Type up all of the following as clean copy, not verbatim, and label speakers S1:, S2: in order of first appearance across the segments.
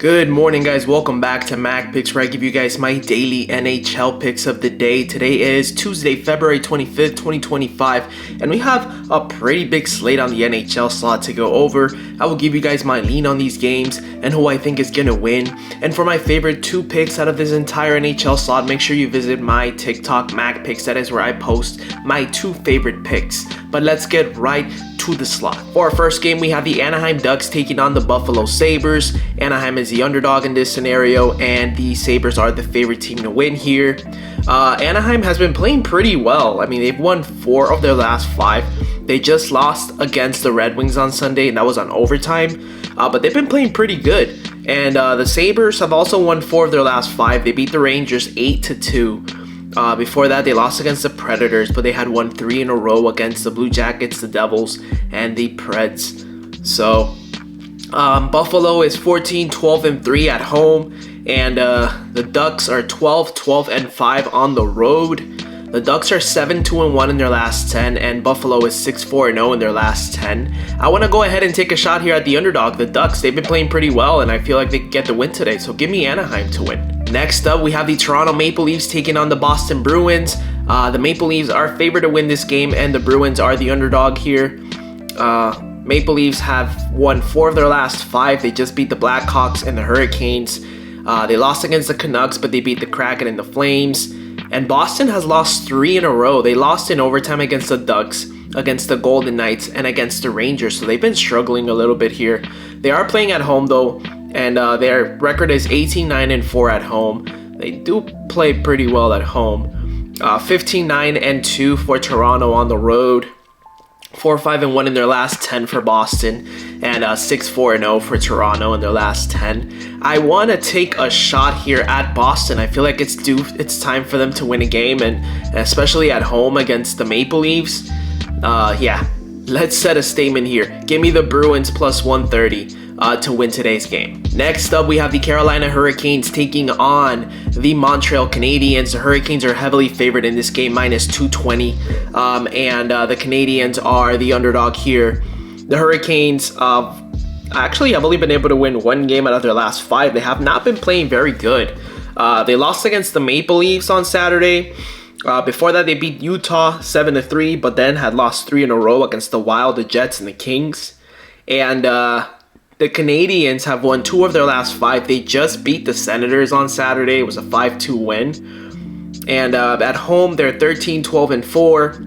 S1: Good morning, guys. Welcome back to Mac Picks, where I give you guys my daily NHL picks of the day. Today is Tuesday, February 25th, 2025, and we have a pretty big slate on the NHL slot to go over. I will give you guys my lean on these games and who I think is gonna win. And for my favorite two picks out of this entire NHL slot, make sure you visit my TikTok, Mac Picks. That is where I post my two favorite picks. But let's get right to the slot. For our first game, we have the Anaheim Ducks taking on the Buffalo Sabres. Anaheim is the underdog in this scenario, and the Sabres are the favorite team to win here. Anaheim has been playing pretty well. I mean, they've won 4 of their last 5. They just lost against the Red Wings on Sunday, and that was on overtime. But they've been playing pretty good. And the Sabres have also won 4 of their last 5. They beat the Rangers 8-2. Before that, they lost against the Predators, but they had won 3 in a row against the Blue Jackets, the Devils, and the Preds. So, Buffalo is 14-12-3 at home, and the Ducks are 12-12-5 on the road. The Ducks are 7-2-1 in their last 10, and Buffalo is 6-4-0 in their last 10. I want to go ahead and take a shot here at the underdog, the Ducks. They've been playing pretty well, and I feel like they can get the win today, so give me Anaheim to win. Next up, we have the Toronto Maple Leafs taking on the Boston Bruins. The Maple Leafs are favored to win this game, and the Bruins are the underdog here. Maple Leafs have won 4 of their last 5. They just beat the Blackhawks and the Hurricanes. They lost against the Canucks, but they beat the Kraken and the Flames. And Boston has lost 3 in a row. They lost in overtime against the Ducks, against the Golden Knights, and against the Rangers. So they've been struggling a little bit here. They are playing at home, though, and their record is 18-9-4 at home. They do play pretty well at home. 15-9-2 for Toronto on the road. 4-5-1 in their last 10 for Boston, and 6-4-0 for Toronto in their last 10. I want to take a shot here at Boston. I feel like it's time for them to win a game, and especially at home against the Maple Leafs. Yeah, let's set a statement here. Give me the Bruins plus 130 to win today's game. Next up, we have the Carolina Hurricanes taking on the Montreal Canadiens. The Hurricanes are heavily favored in this game, minus 220, and the Canadiens are the underdog here. The Hurricanes actually have only been able to win 1 game out of their last 5. They have not been playing very good. They lost against the Maple Leafs on Saturday. Before that, they beat Utah 7-3, but then had lost 3 in a row against the Wild, the Jets, and the Kings. And the Canadiens have won 2 of their last 5. They just beat the Senators on Saturday. It was a 5-2 win. And at home, they're 13-12-4.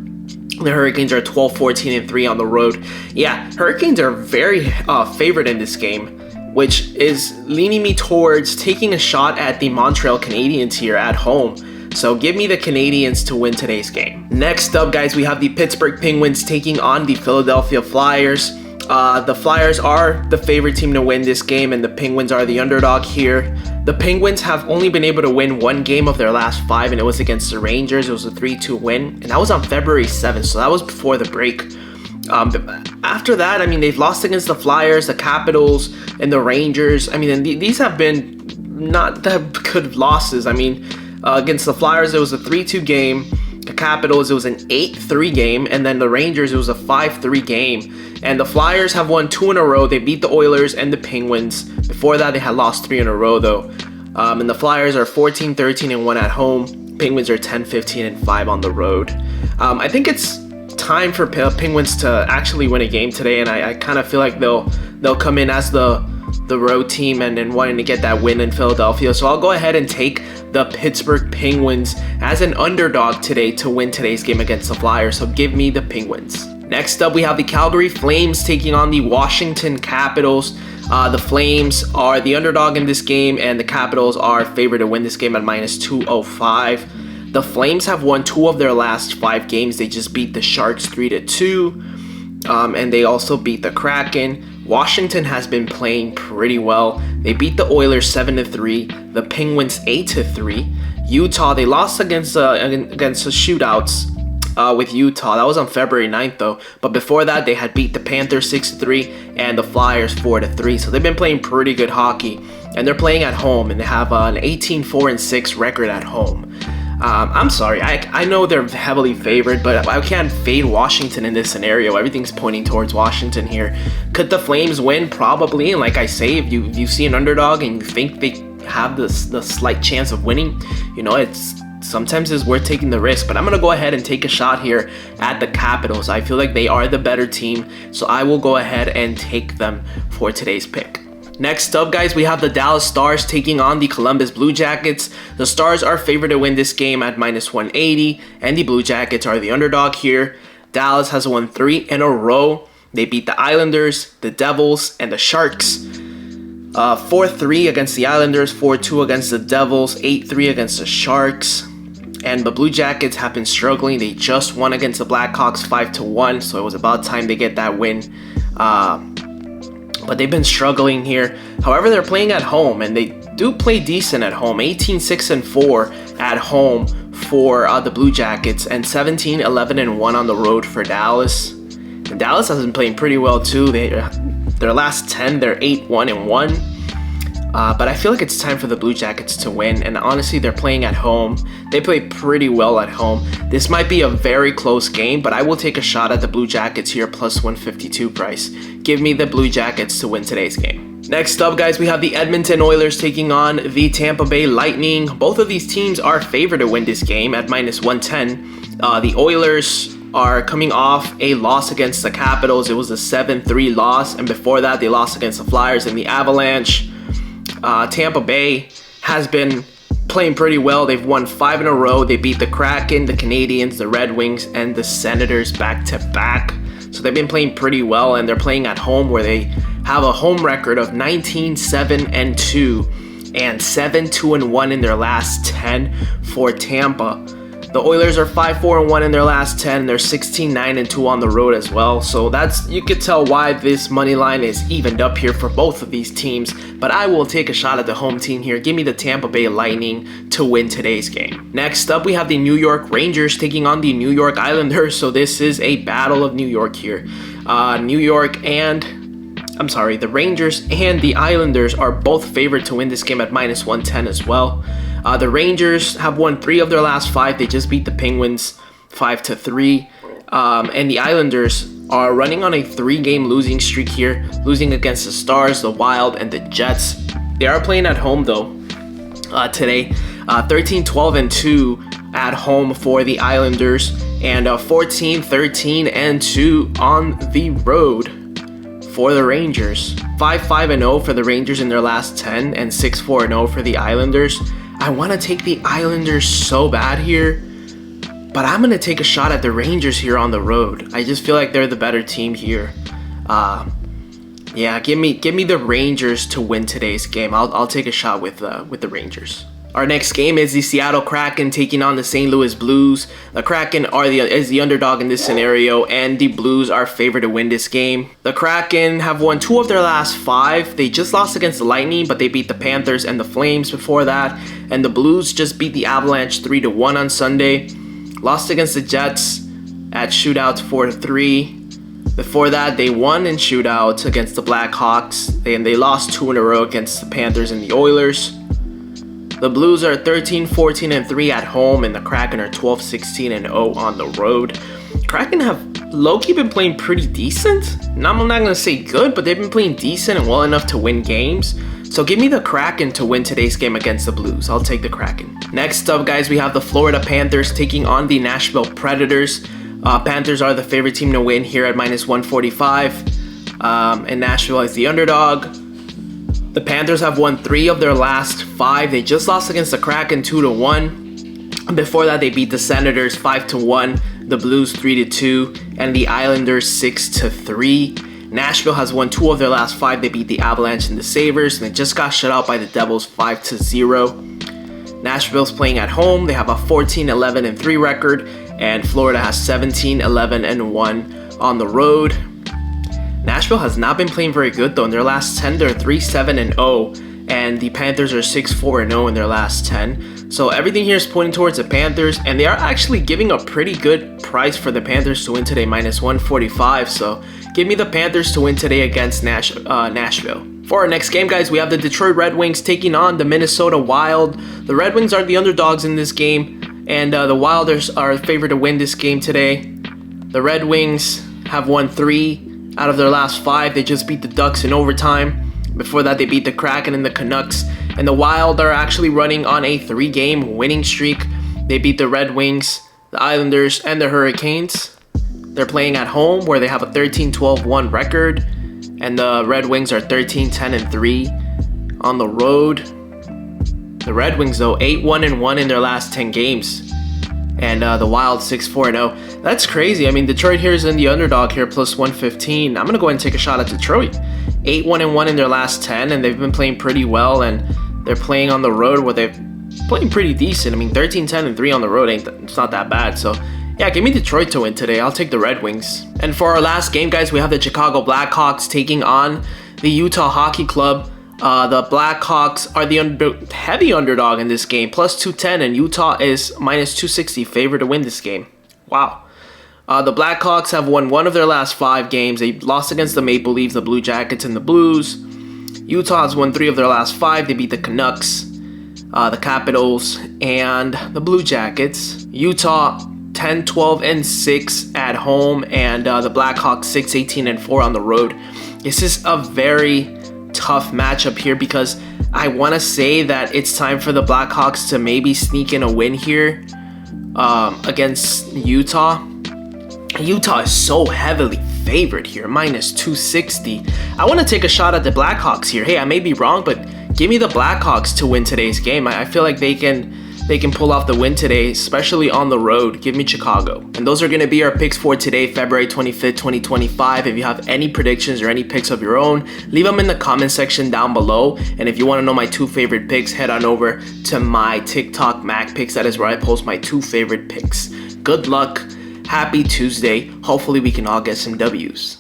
S1: The Hurricanes are 12-14-3 on the road. Yeah, Hurricanes are very favored in this game, which is leaning me towards taking a shot at the Montreal Canadiens here at home. So give me the Canadiens to win today's game. Next up, guys, we have the Pittsburgh Penguins taking on the Philadelphia Flyers. The Flyers are the favorite team to win this game, and the Penguins are the underdog here. The Penguins have only been able to win 1 game of their last 5, and it was against the Rangers. It was a 3-2 win, and that was on February 7th, so that was before the break. After that, I mean, they've lost against the Flyers, the Capitals, and the Rangers. I mean, and these have been not that good losses. I mean, against the Flyers, it was a 3-2 game. The Capitals, it was an 8-3 game, and then the Rangers, it was a 5-3 game. And the Flyers have won 2 in a row. They beat the Oilers and the Penguins. Before that, they had lost 3 in a row, though. And the Flyers are 14-13-1 at home. Penguins are 10-15-5 on the road. I think it's time for Penguins to actually win a game today, and I kind of feel like they'll come in as the road team and wanting to get that win in Philadelphia. So I'll go ahead and take the Pittsburgh Penguins as an underdog today to win today's game against the Flyers. So give me the Penguins. Next up, we have the Calgary Flames taking on the Washington Capitals. The Flames are the underdog in this game, and the Capitals are favored to win this game at minus 205. The Flames have won 2 of their last 5 games. They just beat the Sharks 3-2, and they also beat the Kraken. Washington has been playing pretty well. They beat the Oilers 7-3, the Penguins 8-3. Utah, they lost against the shootouts with Utah. That was on February 9th, though. But before that, they had beat the Panthers 6-3 and the Flyers 4-3. So they've been playing pretty good hockey, and they're playing at home, and they have an 18-4-6 record at home. I'm sorry, I know they're heavily favored, but I can't fade Washington in this scenario. Everything's pointing towards Washington here. Could the Flames win? Probably. And like I say, if you see an underdog and you think they have the slight chance of winning, you know, sometimes it's worth taking the risk. But I'm going to go ahead and take a shot here at the Capitals. I feel like they are the better team, so I will go ahead and take them for today's pick. Next up, guys, we have the Dallas Stars taking on the Columbus Blue Jackets. The Stars are favored to win this game at -180, and the Blue Jackets are the underdog here. Dallas has won 3 in a row. They beat the Islanders, the Devils, and the Sharks. 4-3 against the Islanders, 4-2 against the Devils, 8-3 against the Sharks. And the Blue Jackets have been struggling. They just won against the Blackhawks 5-1, so it was about time they get that win. But they've been struggling here. However, they're playing at home, and they do play decent at home. 18-6-4 at home for the Blue Jackets, and 17-11-1 on the road for Dallas. And Dallas has been playing pretty well too. Their last 10, they're 8-1-1. But I feel like it's time for the Blue Jackets to win, and honestly, they're playing at home. They play pretty well at home. This might be a very close game, but I will take a shot at the Blue Jackets here, plus 152 price. Give me the Blue Jackets to win today's game. Next up, guys, we have the Edmonton Oilers taking on the Tampa Bay Lightning. Both of these teams are favored to win this game at -110. The Oilers are coming off a loss against the Capitals. It was a 7-3 loss, and before that, they lost against the Flyers and the Avalanche. Tampa Bay has been playing pretty well. They've won 5 in a row. They beat the Kraken, the Canadiens, the Red Wings, and the Senators back to back. So they've been playing pretty well, and they're playing at home where they have a home record of 19-7-2 and 7-2-1 in their last 10 for Tampa. The Oilers are 5-4-1 in their last 10. They're 16-9-2 on the road as well. So you could tell why this money line is evened up here for both of these teams. But I will take a shot at the home team here. Give me the Tampa Bay Lightning to win today's game. Next up, we have the New York Rangers taking on the New York Islanders. So this is a battle of New York here. The Rangers and the Islanders are both favored to win this game at -110 as well. The Rangers have won 3 of their last 5. They just beat the Penguins 5-3. And the Islanders are running on a 3-game losing streak here, losing against the Stars, the Wild, and the Jets. They are playing at home though today. 13-12-2 at home for the Islanders, and 14-13-2 on the road for the Rangers. 5-5-0 for the Rangers in their last 10, and 6-4-0 for the Islanders. I want to take the Islanders so bad here, but I'm going to take a shot at the Rangers here on the road. I just feel like they're the better team here. Yeah, give me the Rangers to win today's game. I'll take a shot with the Rangers. Our next game is the Seattle Kraken taking on the St. Louis Blues. The Kraken is the underdog in this scenario, and the Blues are favored to win this game. The Kraken have won 2 of their last 5. They just lost against the Lightning, but they beat the Panthers and the Flames before that. And the Blues just beat the Avalanche 3-1 on Sunday. Lost against the Jets at shootouts 4-3. Before that, they won in shootouts against the Blackhawks, and they lost 2 in a row against the Panthers and the Oilers. The Blues are 13-14-3 at home, and the Kraken are 12-16-0 on the road. Kraken have low-key been playing pretty decent. I'm not going to say good, but they've been playing decent and well enough to win games. So give me the Kraken to win today's game against the Blues. I'll take the Kraken. Next up, guys, we have the Florida Panthers taking on the Nashville Predators. Panthers are the favorite team to win here at -145. And Nashville is the underdog. The Panthers have won 3 of their last 5. They just lost against the Kraken 2-1. Before that, they beat the Senators 5-1, the Blues 3-2, and the Islanders 6-3. Nashville has won 2 of their last 5. They beat the Avalanche and the Sabres, and they just got shut out by the Devils 5-0. Nashville's playing at home. They have a 14-11-3 record, and Florida has 17-11-1 on the road. Nashville has not been playing very good though. In their last 10, they're 3-7-0, and the Panthers are 6-4-0 in their last 10. So everything here is pointing towards the Panthers, and they are actually giving a pretty good price for the Panthers to win today, -145. So give me the Panthers to win today against Nashville. For our next game, guys, we have the Detroit Red Wings taking on the Minnesota Wild. The Red Wings are the underdogs in this game. And the Wild are favored to win this game today. The Red Wings have won 3 out of their last 5. They just beat the Ducks in overtime. Before that, they beat the Kraken and the Canucks. And the Wild are actually running on a 3-game winning streak. They beat the Red Wings, the Islanders, and the Hurricanes. They're playing at home where they have a 13-12-1 record. And the Red Wings are 13-10-3 on the road. The Red Wings, though, 8-1-1 in their last 10 games. And the Wild 6-4-0. That's crazy. I mean, Detroit here is in the underdog here, plus 115. I'm going to go ahead and take a shot at Detroit. 8-1-1 in their last 10, and they've been playing pretty well. And they're playing on the road where they're playing pretty decent. I mean, 13-10-3 on the road, it's not that bad. So, yeah, give me Detroit to win today. I'll take the Red Wings. And for our last game, guys, we have the Chicago Blackhawks taking on the Utah Hockey Club. The Blackhawks are the heavy underdog in this game, plus 210, and Utah is minus 260 favored to win this game. Wow. The Blackhawks have won 1 of their last 5 games. They lost against the Maple Leafs, the Blue Jackets, and the Blues. Utah has won 3 of their last 5. They beat the Canucks, the Capitals, and the Blue Jackets. Utah 10-12-6 at home, and the Blackhawks 6-18-4 on the road. This is a very tough matchup here because I want to say that it's time for the Blackhawks to maybe sneak in a win here against Utah. Utah is so heavily favored here, minus 260. I want to take a shot at the Blackhawks here. Hey, I may be wrong, but give me the Blackhawks to win today's game. I feel like they can pull off the win today, especially on the road. Give me Chicago. And those are going to be our picks for today, February 25th, 2025. If you have any predictions or any picks of your own, leave them in the comment section down below. And if you want to know my 2 favorite picks, head on over to my TikTok, MacPicks. That is where I post my 2 favorite picks. Good luck. Happy Tuesday. Hopefully we can all get some W's.